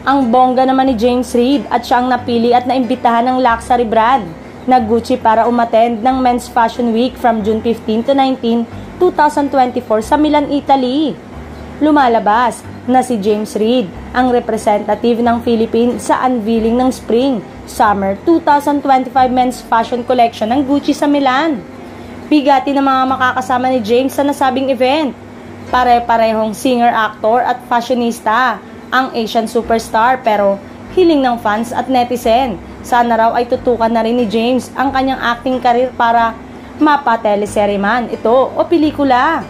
Ang bongga naman ni James Reid at siya ang napili at naimbitahan ng luxury brand na Gucci para umattend ng Men's Fashion Week from June 15 to 19, 2024 sa Milan, Italy. Lumalabas na si James Reid, ang representative ng Philippines sa unveiling ng Spring-Summer 2025 Men's Fashion Collection ng Gucci sa Milan. Bigati ng mga makakasama ni James sa nasabing event. Pare-parehong singer, actor at fashionista ang Asian superstar, pero hiling ng fans at netizen, sana raw ay tutukan na rin ni James ang kanyang acting career para mapa-teleserye man ito o pelikula.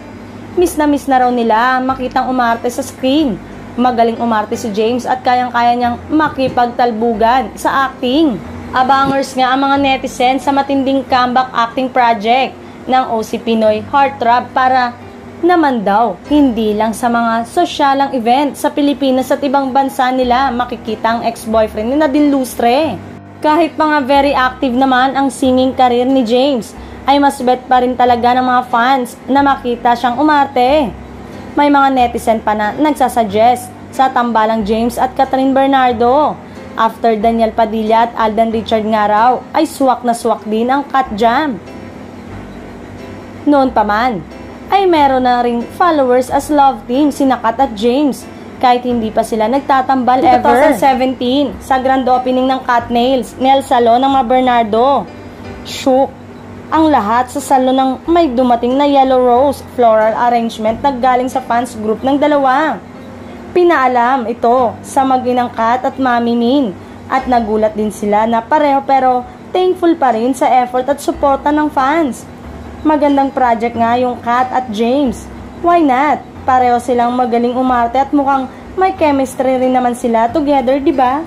Miss na raw nila makitang umarte sa screen. Magaling umarte si James at kayang-kaya niyang makipagtalbugan sa acting. Abangers nga ang mga netizen sa matinding comeback acting project ng OC Pinoy Heartthrob para naman daw hindi lang sa mga sosyalang event sa Pilipinas at ibang bansa nila makikita ang ex-boyfriend ni Nadine Lustre. Kahit mga very active naman ang singing career ni James, ay mas bet pa rin talaga ng mga fans na makita siyang umarte. May mga netizen pa na nagsasuggest sa tambalang James at Catherine Bernardo. After Daniel Padilla at Alden Richard nga raw, ay swak na swak din ang Kat Jam. Noon pa man, ay meron na ring followers as love team sina Kat at James kahit hindi pa sila nagtatambal ever. 2017, sa grand opening ng Kat Nails Salon ng mga Bernardo. Shook ang lahat sa salon ng may dumating na yellow rose floral arrangement na galing sa fans group ng dalawa. Pinaalam ito sa mag-inang Kat at Mami Min at nagulat din sila na pareho pero thankful pa rin sa effort at suporta ng fans. Magandang project nga yung Kat at James. Why not? Pareho silang magaling umarte at mukhang may chemistry rin naman sila together, di ba?